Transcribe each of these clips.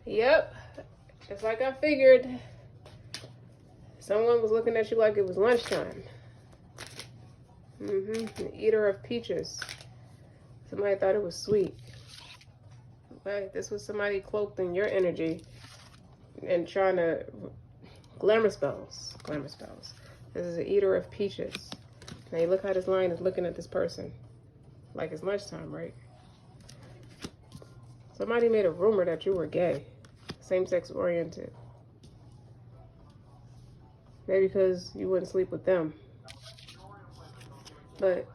Yep, just like I figured. Someone was looking at you like it was lunchtime. The eater of peaches. Somebody thought it was sweet. Right? This was somebody cloaked in your energy and trying to glamour spells. Glamour spells. This is an eater of peaches. Now you look how this line is looking at this person. Like it's lunchtime, right? Somebody made a rumor that you were gay. Same-sex oriented. Maybe because you wouldn't sleep with them. But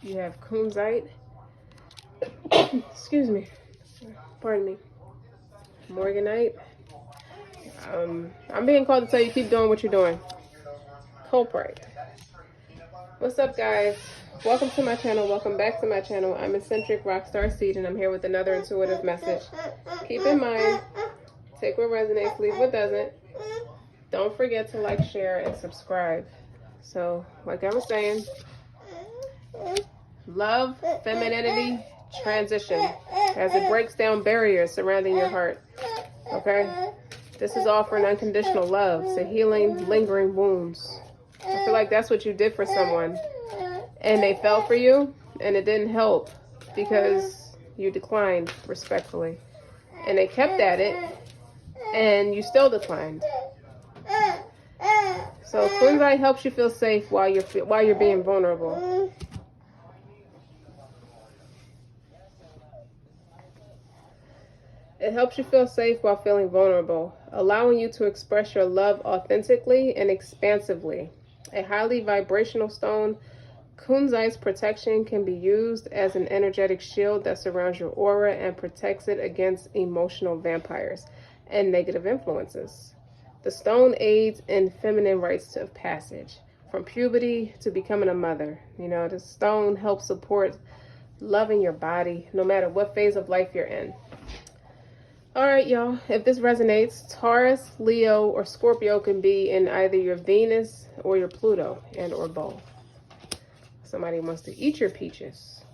you have kunzite. Excuse me. Pardon me. Morganite. I'm being called to tell you keep doing what you're doing. Culprite. What's up, guys? Welcome to my channel. Welcome back to my channel. I'm eccentric RockStar'Seed, and I'm here with another intuitive message. Keep in mind, take what resonates, leave what doesn't. Don't forget to like, share, and subscribe. So, like I was saying, love, femininity, transition, as it breaks down barriers surrounding your heart. Okay? This is offering unconditional love, so healing lingering wounds. I feel like that's what you did for someone, and they fell for you, and it didn't help because you declined respectfully, and they kept at it, and you still declined. So kunzite helps you feel safe while you're being vulnerable. It helps you feel safe while feeling vulnerable, allowing you to express your love authentically and expansively. A highly vibrational stone, kunzite's protection can be used as an energetic shield that surrounds your aura and protects it against emotional vampires and negative influences. The stone aids in feminine rites of passage, from puberty to becoming a mother. You know, the stone helps support loving your body no matter what phase of life you're in. All right, y'all, if this resonates, Taurus, Leo, or Scorpio can be in either your Venus or your Pluto, and or both. Somebody wants to eat your peaches.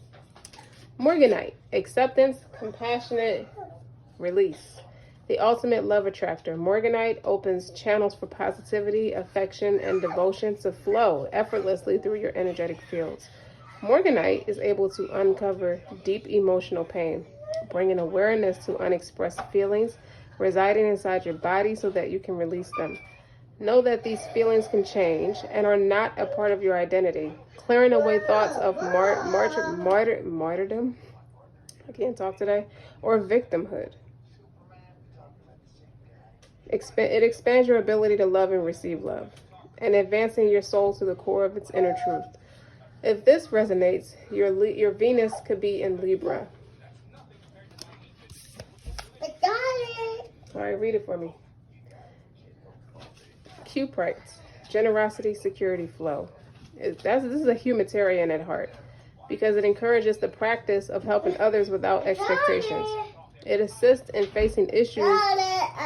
Morganite, acceptance, compassionate release. The ultimate love attractor. Morganite opens channels for positivity, affection, and devotion to flow effortlessly through your energetic fields. Morganite is able to uncover deep emotional pain, bringing awareness to unexpressed feelings residing inside your body so that you can release them. Know that these feelings can change and are not a part of your identity. Clearing away thoughts of martyrdom, I can't talk today, or victimhood. It expands your ability to love and receive love, and advancing your soul to the core of its inner truth. If this resonates, your Venus could be in Libra. All right, read it for me. Cuprite, generosity, security, flow. This is a humanitarian at heart because it encourages the practice of helping others without expectations. It assists in facing issues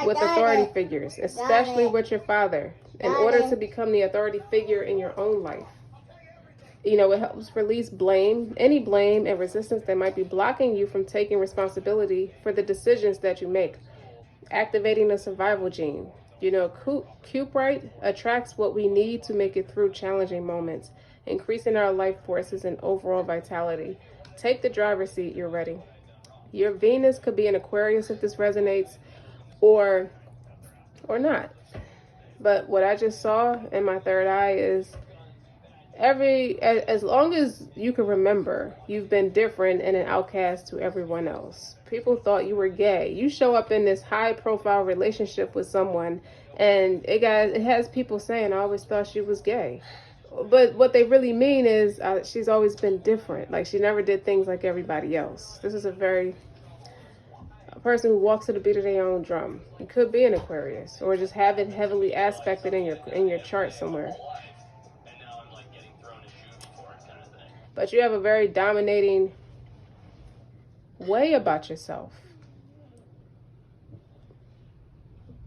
with authority figures, especially with your father, in order to become the authority figure in your own life. You know, it helps release any blame and resistance that might be blocking you from taking responsibility for the decisions that you make. Activating the survival gene. You know, Cuprite attracts what we need to make it through challenging moments, increasing our life forces and overall vitality. Take the driver's seat, you're ready. Your Venus could be in Aquarius if this resonates, or not. But what I just saw in my third eye is as long as you can remember, you've been different and an outcast to everyone else. People thought you were gay. You show up in this high-profile relationship with someone, and it has people saying, "I always thought she was gay." But what they really mean is she's always been different. Like she never did things like everybody else. This is a person who walks to the beat of their own drum. You could be an Aquarius, or just have it heavily aspected in your chart somewhere. But you have a very dominating way about yourself.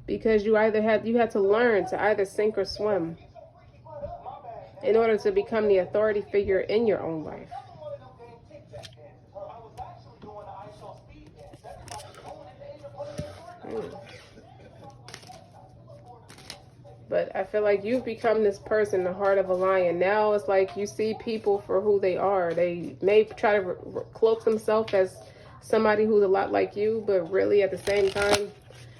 Because you had to learn to either sink or swim in order to become the authority figure in your own life. But I feel like you've become this person, the heart of a lion. Now it's like you see people for who they are. They may try to cloak themselves as somebody who's a lot like you, but really at the same time,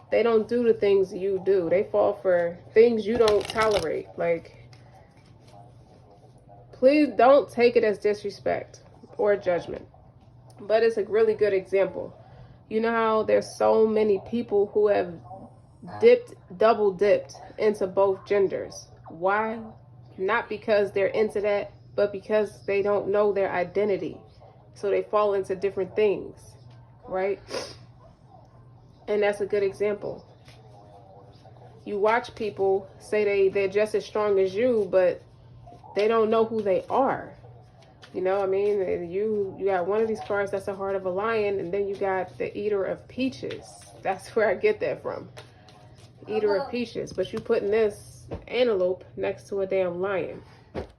they don't do the things you do. They fall for things you don't tolerate. Like, please don't take it as disrespect or judgment. But it's a really good example. You know how there's so many people who have double dipped into both genders. Why? Not because they're into that, but because they don't know their identity. So they fall into different things, right? And that's a good example. You watch people say they're just as strong as you, but they don't know who they are. You know, I mean, you got one of these cards that's the heart of a lion, and then you got the eater of peaches. That's where I get that from. Eater of peaches. But you putting this antelope next to a damn lion.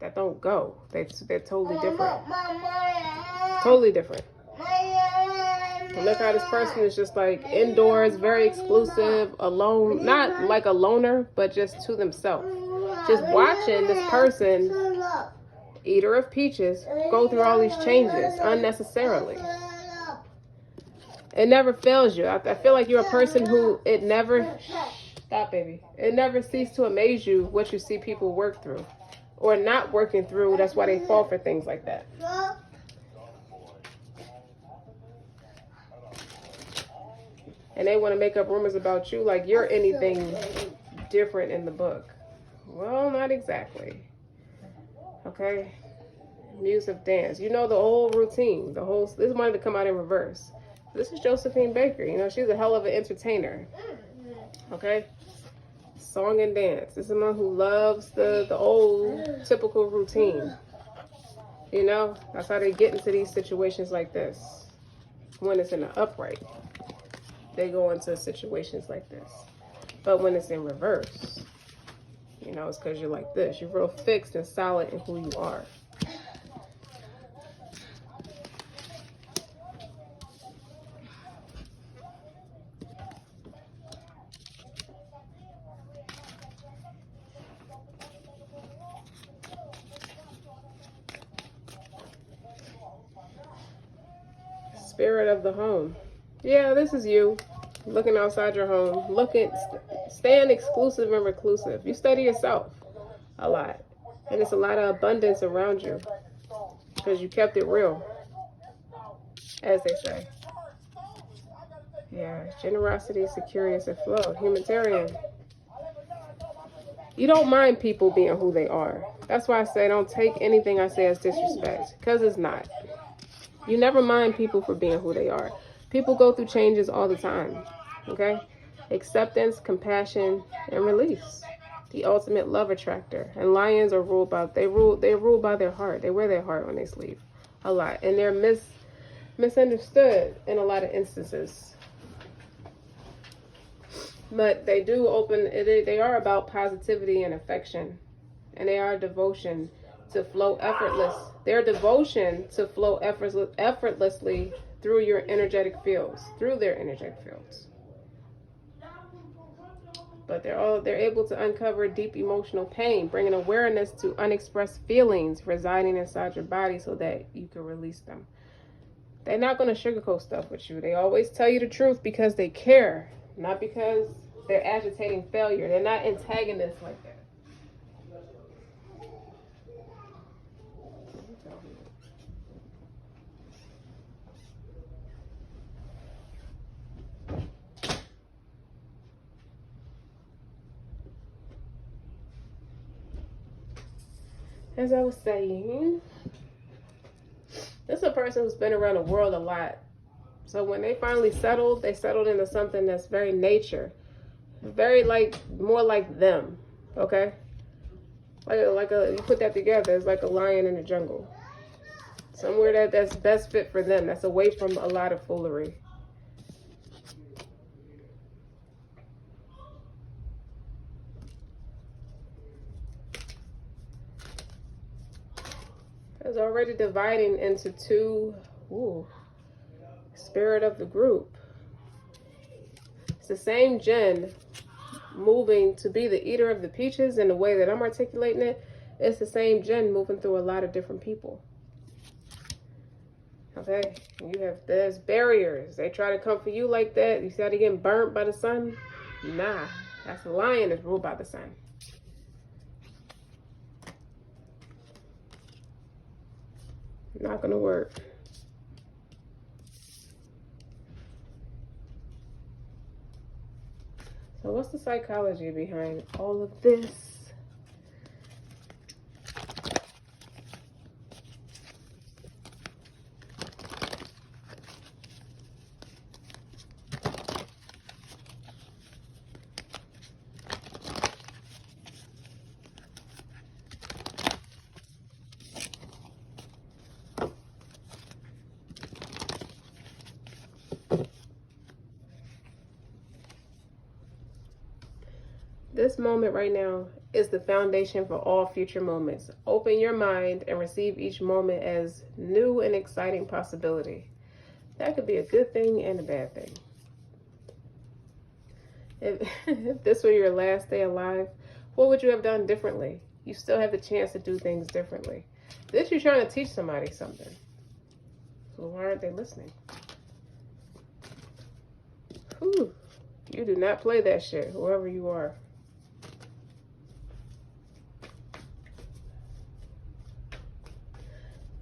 That don't go. They're totally different. Totally different. And look how this person is just like indoors, very exclusive, alone. Not like a loner, but just to themselves. Just watching this person, eater of peaches, go through all these changes unnecessarily. It never fails you. I feel like you're a person who it never... Stop, baby. It never ceases to amaze you what you see people work through. Or not working through. That's why they fall for things like that. And they want to make up rumors about you like you're anything different in the book. Well, not exactly. Okay? Muse of dance. You know the whole routine. This wanted to come out in reverse. This is Josephine Baker. You know, she's a hell of an entertainer. Okay? Song and dance. This is someone who loves the old typical routine. You know? That's how they get into these situations like this. When it's in the upright, they go into situations like this. But when it's in reverse, you know, it's because you're like this. You're real fixed and solid in who you are. Spirit of the home. Yeah, this is you. Looking outside your home. Staying exclusive and reclusive. You study yourself a lot. And it's a lot of abundance around you. Because you kept it real. As they say. Yeah, generosity, security, and flow. Humanitarian. You don't mind people being who they are. That's why I say don't take anything I say as disrespect. Because it's not. You never mind people for being who they are. People go through changes all the time. Okay? Acceptance, compassion, and release. The ultimate love attractor. And lions are ruled by they're ruled by their heart. They wear their heart on their sleeve. A lot. And they're misunderstood in a lot of instances. But they do they are about positivity and affection. And they are devotion to flow effortless. Their devotion to flow effortlessly through your energetic fields. Through their energetic fields. But they're able to uncover deep emotional pain, bringing awareness to unexpressed feelings residing inside your body so that you can release them. They're not going to sugarcoat stuff with you. They always tell you the truth because they care, not because they're agitating failure. They're not antagonists like that. As I was saying, this is a person who's been around the world a lot. So when they finally settled, they settled into something that's very nature. Very more like them. Okay? You put that together, it's like a lion in the jungle. Somewhere that's best fit for them. That's away from a lot of foolery. It's already dividing into two. Spirit of the group. the same Jen moving to be the eater of the peaches in the way that I'm articulating it. It's the same Jen moving through a lot of different people. Okay, there's barriers. They try to come for you like that. You see how they getting burnt by the sun? Nah, that's a lion that's ruled by the sun. Not gonna work. So what's the psychology behind all of this? This moment right now is the foundation for all future moments. Open your mind and receive each moment as new and exciting possibility. That could be a good thing and a bad thing. If this were your last day alive, what would you have done differently? You still have the chance to do things differently. This, you're trying to teach somebody something. So why aren't they listening? Whew. You do not play that shit, whoever you are.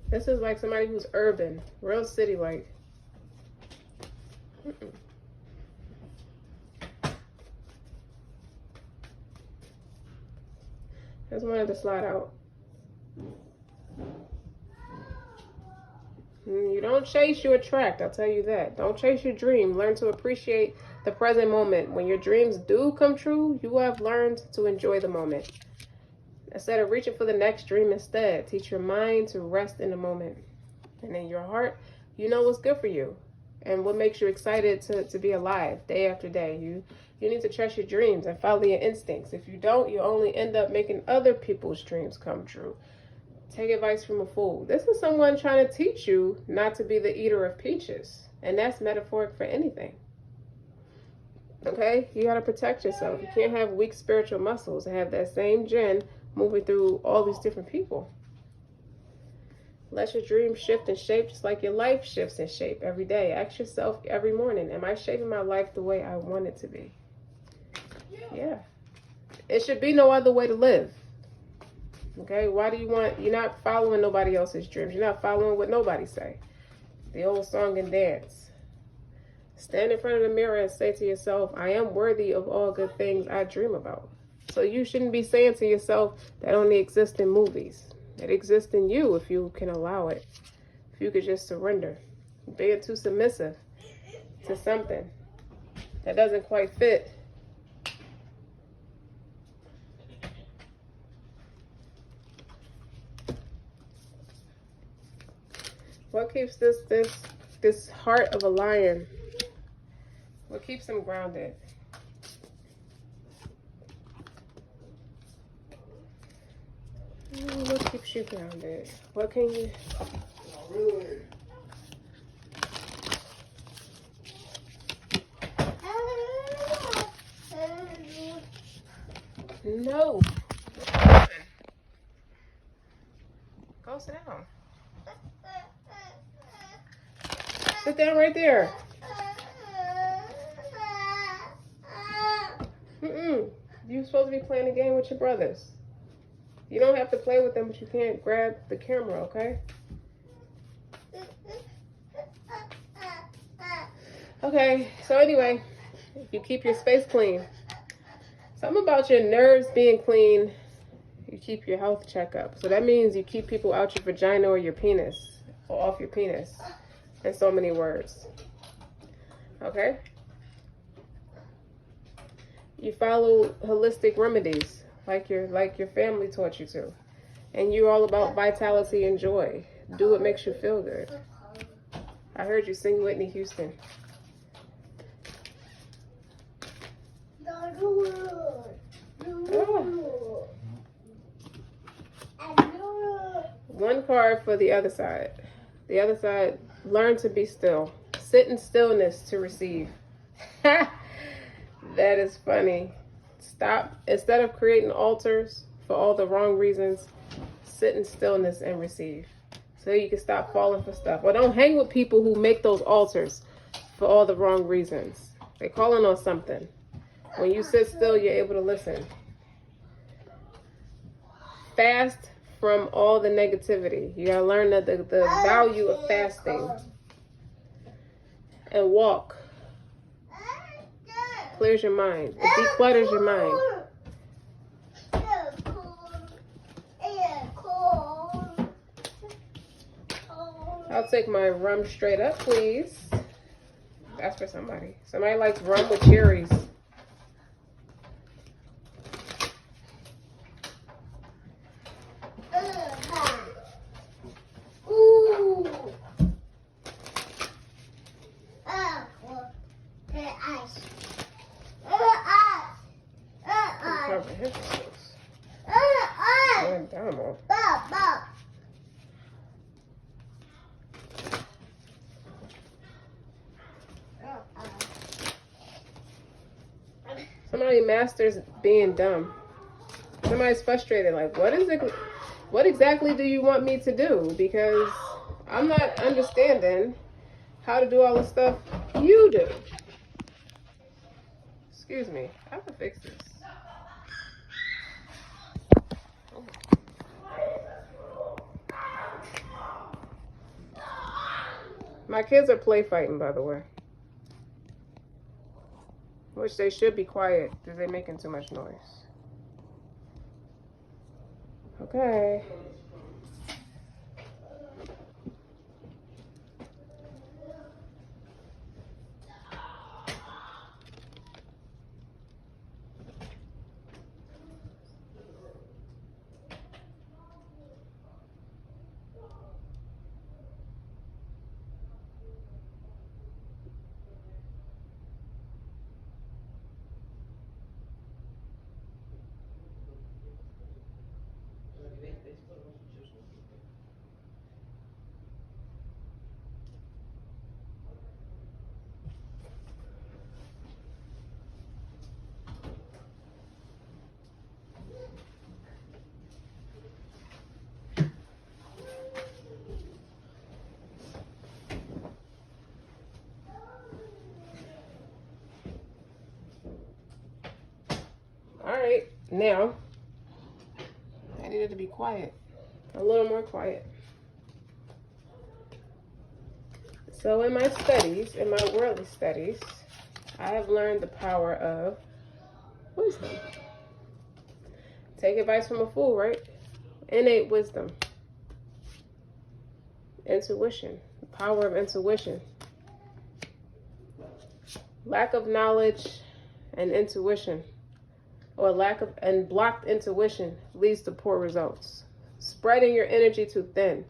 This is like somebody who's urban, real city-like. Just wanted to slide out. You don't chase, you attract. I'll tell you that. Don't chase your dream. Learn to appreciate the present moment. When your dreams do come true, you have learned to enjoy the moment. Instead of reaching for the next dream, instead, teach your mind to rest in the moment. And in your heart, you know what's good for you and what makes you excited to be alive day after day. You need to trust your dreams and follow your instincts. If you don't, you only end up making other people's dreams come true. Take advice from a fool. This is someone trying to teach you not to be the eater of peaches. And that's metaphoric for anything. Okay? You got to protect yourself. You can't have weak spiritual muscles and have that same Jen moving through all these different people. Let your dreams shift in shape just like your life shifts in shape every day. Ask yourself every morning, am I shaping my life the way I want it to be? Yeah. It should be no other way to live. Okay? Why do you want, you're not following nobody else's dreams. You're not following what nobody say. The old song and dance. Stand in front of the mirror and say to yourself, I am worthy of all good things I dream about. So you shouldn't be saying to yourself that only exists in movies. It exists in you if you can allow it. If you could just surrender. Being too submissive to something that doesn't quite fit. What keeps this heart of a lion? What keeps him grounded? What keeps you grounded? What can you... Really? No. Go sit down. Sit down right there. You're supposed to be playing a game with your brothers. You don't have to play with them, but you can't grab the camera, okay? Okay, so anyway, you keep your space clean. Something about your nerves being clean, you keep your health checkup. So that means you keep people out your vagina or your penis, or off your penis, in so many words. Okay? You follow holistic remedies like your family taught you to. And you're all about vitality and joy. Do what makes you feel good. I heard you sing Whitney Houston. Oh. One card for the other side. The other side, learn to be still. Sit in stillness to receive. That is funny. Stop. Instead of creating altars for all the wrong reasons, sit in stillness and receive. So you can stop falling for stuff. Or don't hang with people who make those altars for all the wrong reasons. They're calling on something. When you sit still, you're able to listen. Fast from all the negativity. You gotta learn that the value of fasting. And walk. Clears your mind. It declutters your mind. I'll take my rum straight up, please. That's for somebody. Somebody likes rum with cherries. Somebody masters being dumb. Somebody's frustrated, like, what exactly do you want me to do? Because I'm not understanding how to do all the stuff you do. Excuse me, I have to fix this. My kids are play fighting, by the way. Which they should be quiet because they're making too much noise. Okay. All right, now I needed to be quiet, a little more quiet. So in my studies, in my worldly studies, I have learned the power of wisdom. Take advice from a fool, right? Innate wisdom. Intuition, the power of intuition. Lack of knowledge and intuition, or blocked intuition leads to poor results. Spreading your energy too thin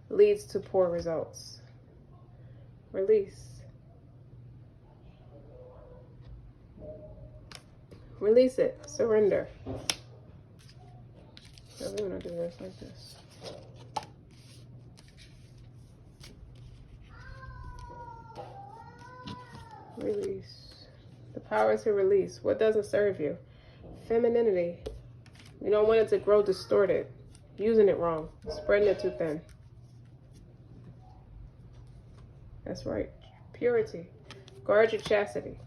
leads to poor results. Release. Release it. Surrender. So we're going to do this like this. Release. The power is to release. What doesn't serve you? Femininity. You don't want it to grow distorted. Using it wrong. Spreading it too thin. That's right. Purity. Guard your chastity.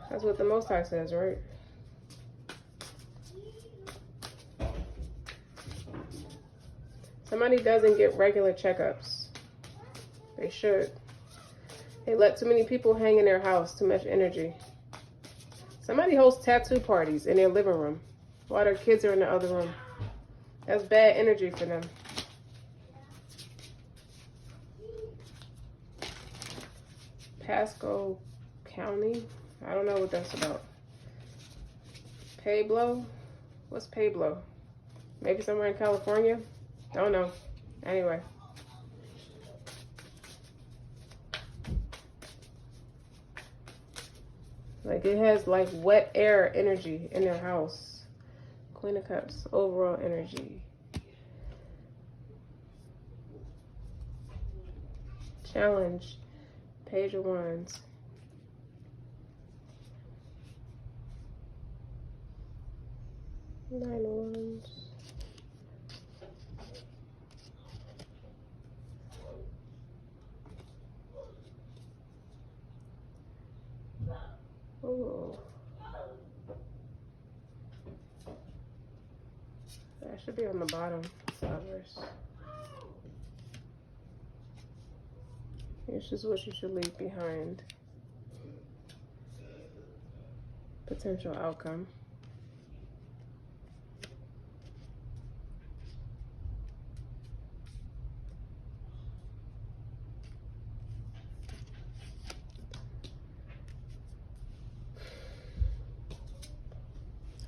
That's what the Most High says, right? Somebody doesn't get regular checkups. They should. They let too many people hang in their house, too much energy. Somebody hosts tattoo parties in their living room while their kids are in the other room. That's bad energy for them. Pasco County. I don't know what that's about. Pueblo? What's Pueblo? Maybe somewhere in California? Don't know. Anyway. Like it has like wet air energy in their house. Queen of Cups. Overall energy. Challenge. Page of Wands. 9 of Wands. Oh. That should be on the bottom. Lovers. This is what you should leave behind. Potential outcome.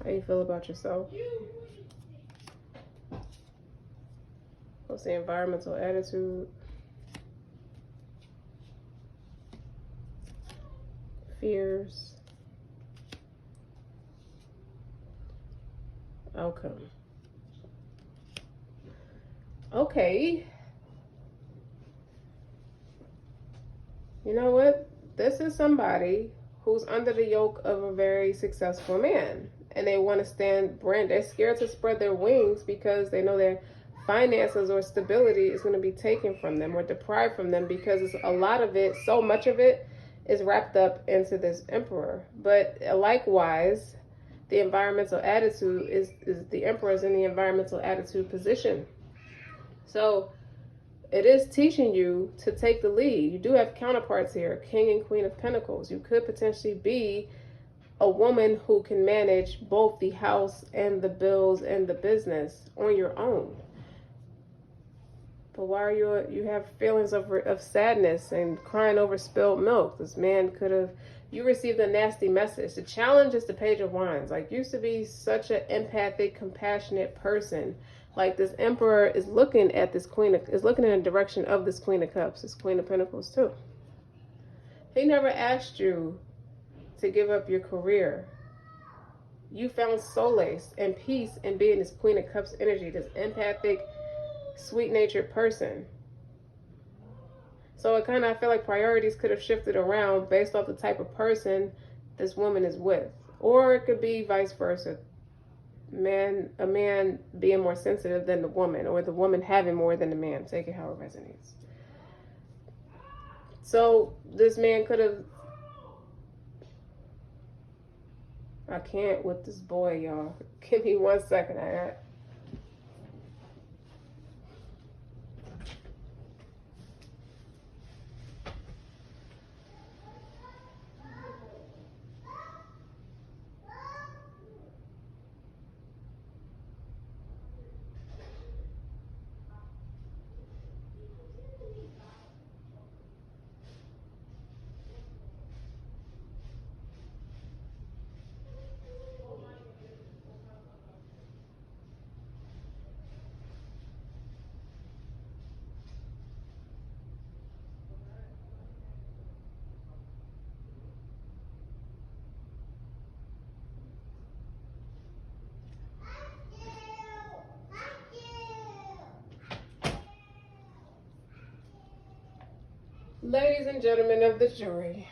How you feel about yourself? What's the environmental attitude? Fears. Outcome. Okay. You know what? This is somebody who's under the yoke of a very successful man. And they want to stand brand. They're scared to spread their wings because they know their finances or stability is going to be taken from them or deprived from them, because it's a lot of it, so much of it is wrapped up into this emperor. But likewise, the environmental attitude is the emperor is in the environmental attitude position. So it is teaching you to take the lead. You do have counterparts here, King and Queen of Pentacles. You could potentially be a woman who can manage both the house and the bills and the business on your own. But why are you have feelings of sadness and crying over spilled milk? This man could have, you received a nasty message. The challenge is the Page of Wands. Like, used to be such an empathic, compassionate person. Like, this emperor is looking at this is looking in the direction of this Queen of Cups, this Queen of Pentacles too. He never asked you to give up your career. You found solace and peace in being this Queen of Cups energy, this empathic, sweet-natured person. So I feel like priorities could have shifted around based off the type of person this woman is with. Or it could be vice versa. A man being more sensitive than the woman, or the woman having more than the man. Take it how it resonates. So this man could have, I can't with this boy, y'all. Give me 1 second. Ladies and gentlemen of the jury,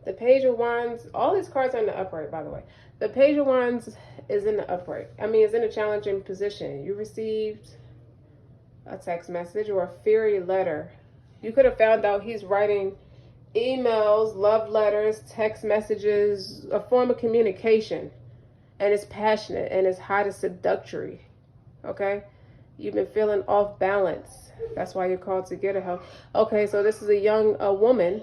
the Page of Wands, all these cards are in the upright, by the way. The Page of Wands is in the upright. It's in a challenging position. You received a text message or a fiery letter. You could have found out he's writing emails, love letters, text messages, a form of communication. And it's passionate and it's hot and seductory. Okay? You've been feeling off balance. That's why you're called to get a help. Okay, so this is a woman,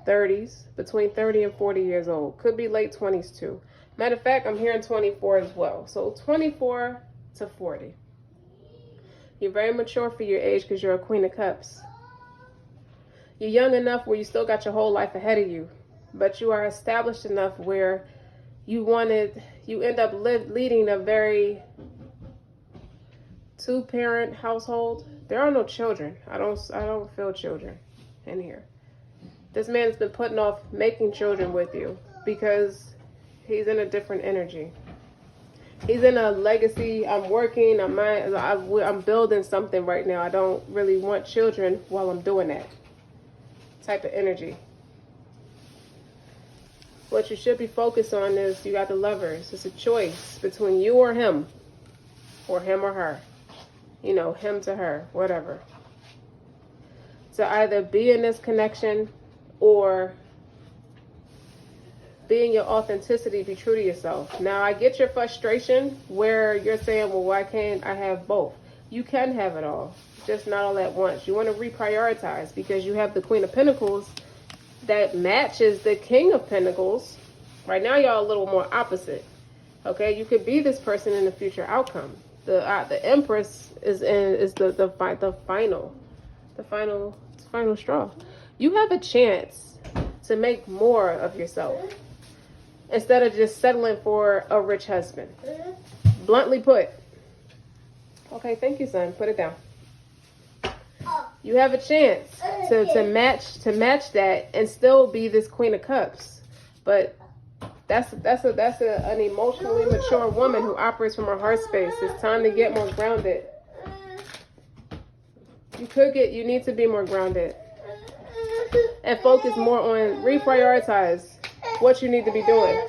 30s, between 30 and 40 years old. Could be late 20s too. Matter of fact, I'm hearing 24 as well. So 24 to 40. You're very mature for your age because you're a Queen of Cups. You're young enough where you still got your whole life ahead of you. But you are established enough where you end up leading a very two-parent household. There are no children. I don't feel children in here. This man's been putting off making children with you because he's in a different energy. He's in a legacy. I'm working. I'm building something right now. I don't really want children while I'm doing that type of energy. What you should be focused on is you got the Lovers. It's a choice between you or him or her. You know, him to her, whatever. To either be in this connection or be in your authenticity, be true to yourself. Now, I get your frustration where you're saying, well, why can't I have both? You can have it all, just not all at once. You want to reprioritize because you have the Queen of Pentacles that matches the King of Pentacles. Right now, y'all a little more opposite. Okay, you could be this person in the future outcome. The Empress is the final straw. You have a chance to make more of yourself instead of just settling for a rich husband. Bluntly put. Okay, thank you, son. Put it down. You have a chance to match that and still be this Queen of Cups. But that's an emotionally mature woman who operates from her heart space. It's time to get more grounded. You need to be more grounded and focus more on reprioritize what you need to be doing.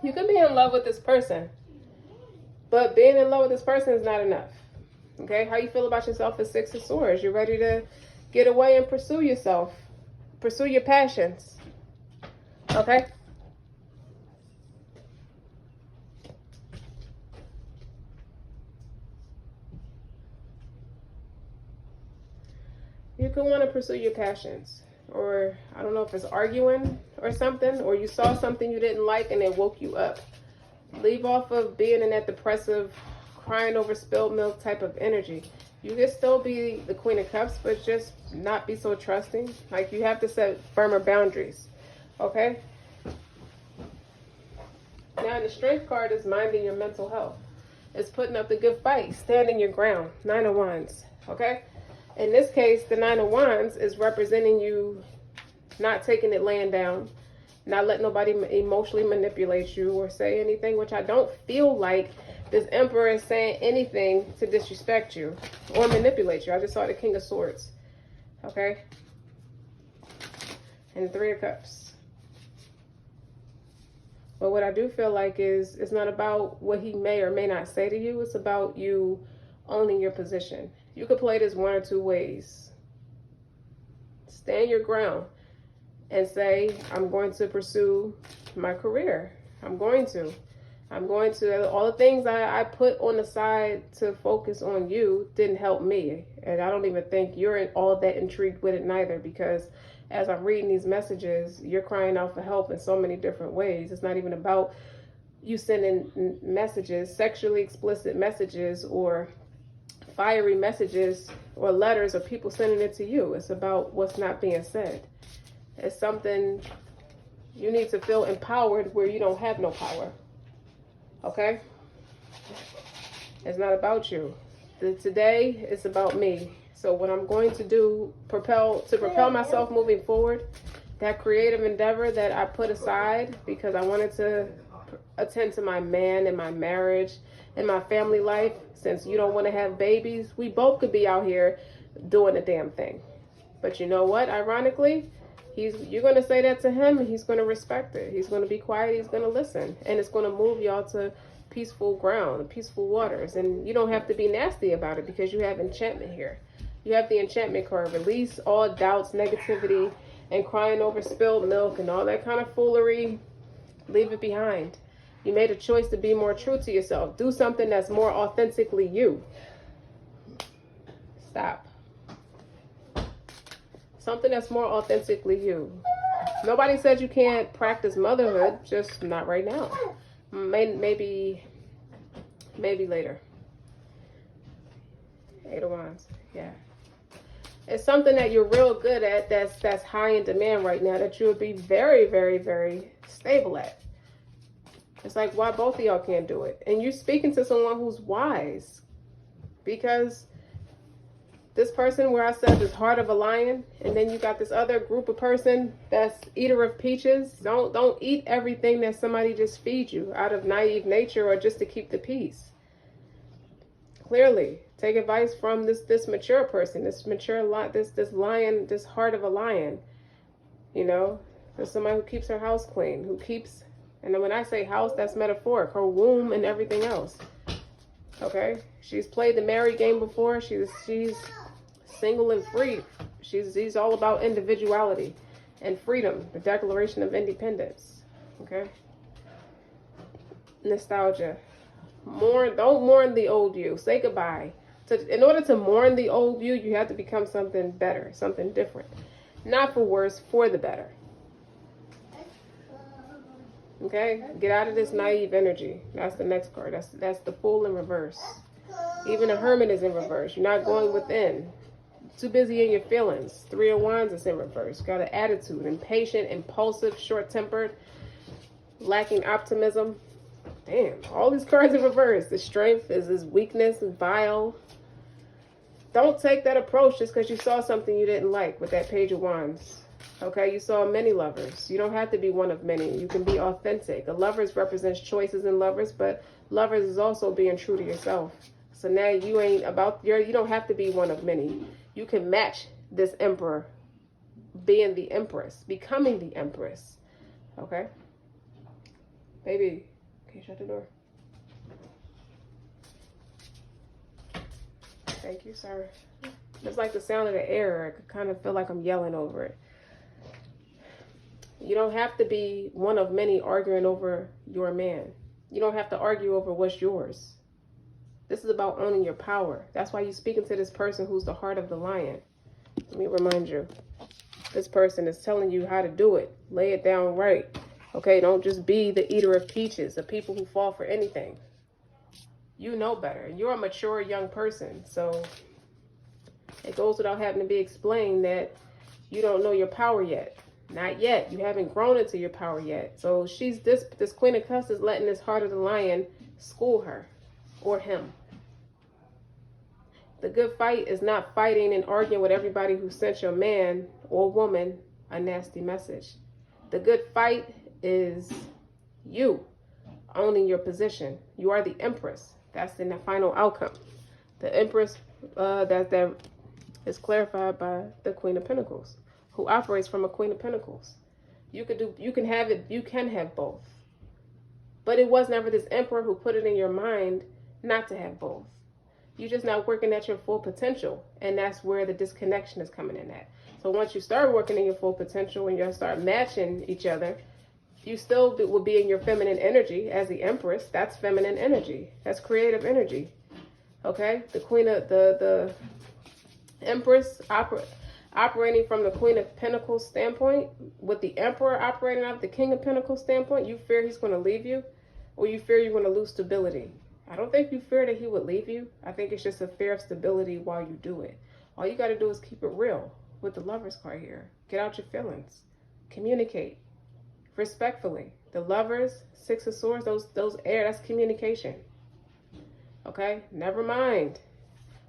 You could be in love with this person, but being in love with this person is not enough. Okay, how you feel about yourself is Six of Swords. You're ready to get away and pursue yourself, pursue your passions. Okay. You could want to pursue your passions. Or I don't know if it's arguing or something, or you saw something you didn't like and it woke you up. Leave off of being in that depressive, crying over spilled milk type of energy. You can still be the Queen of Cups, but just not be so trusting. Like, you have to set firmer boundaries. Okay? Now, the Strength card is minding your mental health. It's putting up the good fight, standing your ground. Nine of Wands. Okay? In this case, the Nine of Wands is representing you not taking it laying down, not letting nobody emotionally manipulate you or say anything, which I don't feel like this Emperor is saying anything to disrespect you or manipulate you. I just saw the King of Swords. Okay? And the Three of Cups. But what I do feel like is it's not about what he may or may not say to you. It's about you owning your position. You could play this one or two ways. Stand your ground and say, I'm going to pursue my career. I'm going to. All the things I put on the side to focus on you didn't help me. And I don't even think you're all that intrigued with it neither, because as I'm reading these messages, you're crying out for help in so many different ways. It's not even about you sending messages, sexually explicit messages, or fiery messages or letters, or people sending it to you. It's about what's not being said. It's something you need to feel empowered where you don't have no power. Okay? It's not about you. Today, it's about me. So what I'm going to do, propel myself moving forward, that creative endeavor that I put aside because I wanted to attend to my man and my marriage and my family life. Since you don't want to have babies, we both could be out here doing the damn thing. But you know what? Ironically, you're going to say that to him and he's going to respect it. He's going to be quiet. He's going to listen. And it's going to move y'all to peaceful ground, peaceful waters. And you don't have to be nasty about it because you have enchantment here. You have the enchantment card. Release all doubts, negativity, and crying over spilled milk and all that kind of foolery. Leave it behind. You made a choice to be more true to yourself. Do something that's more authentically you. Stop. Something that's more authentically you. Nobody said you can't practice motherhood, just not right now. Maybe later. Eight of Wands. Yeah. It's something that you're real good at, that's high in demand right now, that you would be very, very, very stable at. It's like, why both of y'all can't do it? And you're speaking to someone who's wise. Because this person, where I said, is heart of a lion, and then you got this other group of person that's eater of peaches. Don't eat everything that somebody just feeds you out of naive nature or just to keep the peace. Clearly, take advice from this mature person, this lion, this heart of a lion. You know, there's somebody who keeps her house clean, who keeps, and then when I say house, that's metaphoric, her womb and everything else. Okay, she's played the married game before. She's single and free. She's all about individuality and freedom, the Declaration of Independence. Okay, nostalgia. Don't mourn the old you. Say goodbye. In order to mourn the old you, you have to become something better, something different. Not for worse, for the better. Okay? Get out of this naive energy. That's the next card. That's the Fool in reverse. Even the Hermit is in reverse. You're not going within. Too busy in your feelings. Three of Wands is in reverse. Got an attitude. Impatient, impulsive, short-tempered, lacking optimism. Damn, all these cards in reverse. The Strength is his weakness, vile. Don't take that approach just because you saw something you didn't like with that Page of Wands. Okay, you saw many lovers. You don't have to be one of many. You can be authentic. A lovers represents choices in lovers, but lovers is also being true to yourself. So now you ain't about you don't have to be one of many. You can match this Emperor being the Empress, becoming the Empress. Okay? Baby, can you shut the door? Thank you, sir. It's like the sound of the air. I kind of feel like I'm yelling over it. You don't have to be one of many arguing over your man. You don't have to argue over what's yours. This is about owning your power. That's why you're speaking to this person who's the heart of the lion. Let me remind you. This person is telling you how to do it. Lay it down right. Okay, don't just be the eater of peaches, the people who fall for anything. You know better. You're a mature young person. So it goes without having to be explained that you don't know your power yet. Not yet. You haven't grown into your power yet. So she's this Queen of Cups is letting this heart of the lion school her or him. The good fight is not fighting and arguing with everybody who sent your man or woman a nasty message. The good fight is you owning your position. You are the Empress. That's in the final outcome. The Empress that is clarified by the Queen of Pentacles, who operates from a Queen of Pentacles. You can have both. But it was never this Emperor who put it in your mind not to have both. You're just not working at your full potential, and that's where the disconnection is coming in at. So once you start working in your full potential and you start matching each other, you still will be in your feminine energy as the Empress. That's feminine energy. That's creative energy. Okay? The Queen of the Empress operating from the Queen of Pentacles standpoint, with the Emperor operating out of the King of Pentacles standpoint, you fear he's going to leave you, or you fear you're going to lose stability. I don't think you fear that he would leave you. I think it's just a fear of stability while you do it. All you got to do is keep it real with the Lovers card here. Get out your feelings. Communicate respectfully. The Lovers, Six of Swords, those air, that's communication. Okay? Never mind.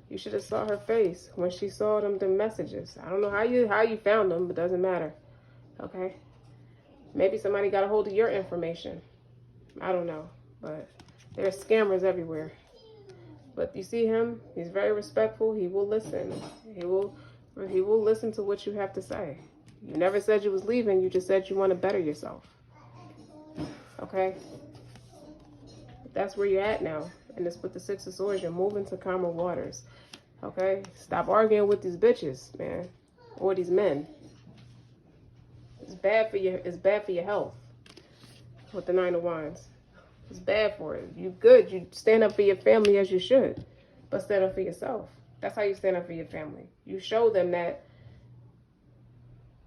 You should have saw her face when she saw the messages. I don't know how you found them, but it doesn't matter. Okay? Maybe somebody got a hold of your information. I don't know, but there's scammers everywhere. But you see him, he's very respectful. He will listen. He will listen to what you have to say. You never said you was leaving. You just said you want to better yourself. Okay? But that's where you're at now. And it's with the Six of Swords. You're moving to calmer waters. Okay? Stop arguing with these bitches, man. Or these men. It's bad for your health. With the Nine of Wands. It's bad for it. You good. You stand up for your family as you should. But stand up for yourself. That's how you stand up for your family. You show them that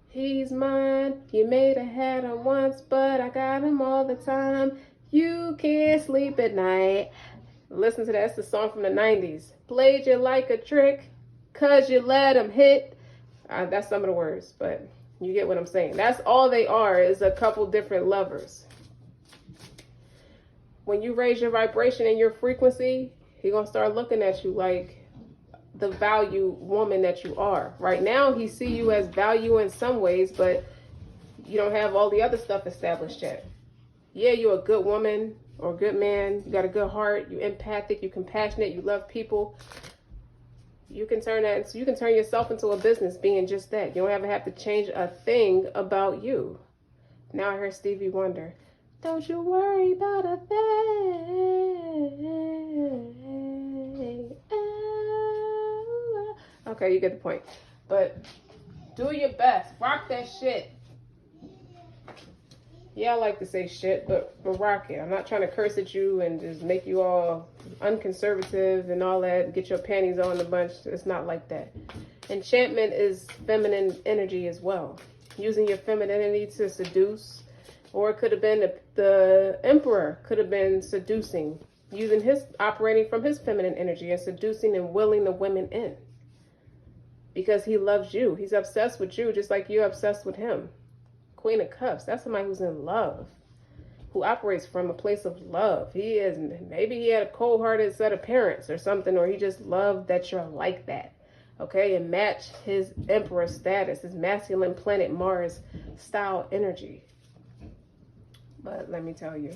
he's mine. You may have had him once, but I got him all the time. You can't sleep at night. Listen to that. It's the song from the 90s. Played you like a trick, 'cause you let him hit. That's some of the words, but you get what I'm saying. That's all they are, is a couple different lovers. When you raise your vibration and your frequency, he's going to start looking at you like the value woman that you are. Right now, he see you as value in some ways, but you don't have all the other stuff established yet. Yeah, you're a good woman or a good man. You got a good heart. You're empathic. You're compassionate. You love people. You can turn that. You can turn yourself into a business being just that. You don't ever have to change a thing about you. Now I hear Stevie Wonder. Don't you worry about a thing. Okay, you get the point. But do your best. Rock that shit. Yeah, I like to say shit, but rock it. I'm not trying to curse at you and just make you all unconservative and all that, get your panties on a bunch. It's not like that. Enchantment is feminine energy as well. Using your femininity to seduce, or it could have been the emperor could have been seducing, operating from his feminine energy and seducing and willing the women in. Because he loves you. He's obsessed with you just like you're obsessed with him. Queen of Cups, that's somebody who's in love, who operates from a place of love. Maybe he had a cold-hearted set of parents or something, or he just loved that you're like that, okay? And match his emperor status, his masculine planet Mars style energy. But let me tell you,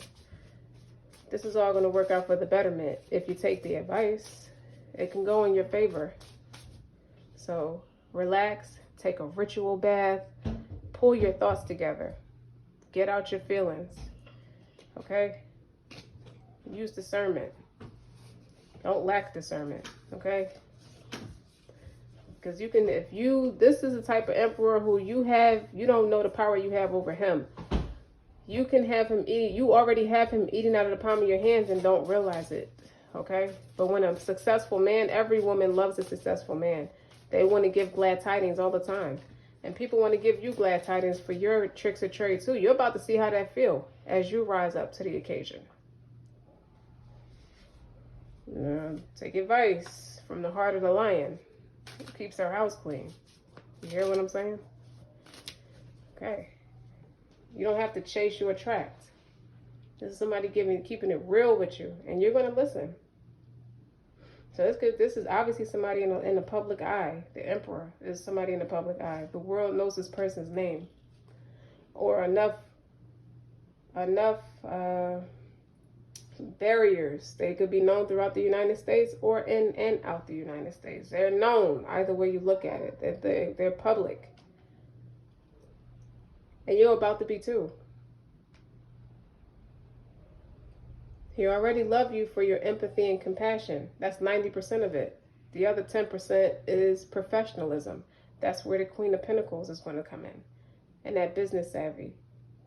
this is all going to work out for the betterment. If you take the advice, it can go in your favor. So relax, take a ritual bath, pull your thoughts together, get out your feelings, okay? Use discernment. Don't lack discernment, okay? Because this is the type of emperor who you don't know the power you have over him. You can have him you already have him eating out of the palm of your hands and don't realize it, okay? But when a successful man, every woman loves a successful man. They want to give glad tidings all the time. And people want to give you glad tidings for your tricks of trade too. You're about to see how that feels as you rise up to the occasion. Take advice from the heart of the lion. Who keeps their house clean. You hear what I'm saying? Okay. You don't have to chase, you attract. This is somebody keeping it real with you, and you're going to listen. So this is obviously somebody in the public eye. The emperor is somebody in the public eye. The world knows this person's name. Or enough barriers. They could be known throughout the United States or in and out the United States. They're known either way you look at it. They're public. And you're about to be too. He already loves you for your empathy and compassion. That's 90% of it. The other 10% is professionalism. That's where the Queen of Pentacles is going to come in. And that business savvy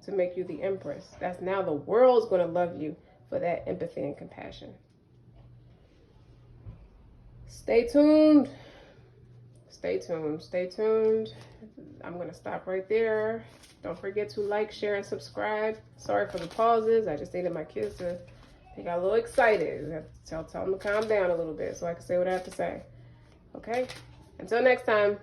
to make you the Empress. That's now the world's going to love you for that empathy and compassion. Stay tuned. Stay tuned. Stay tuned. I'm going to stop right there. Don't forget to like, share, and subscribe. Sorry for the pauses. I just needed my kids to... They got a little excited. I have to tell them to calm down a little bit so I can say what I have to say. Okay? Until next time.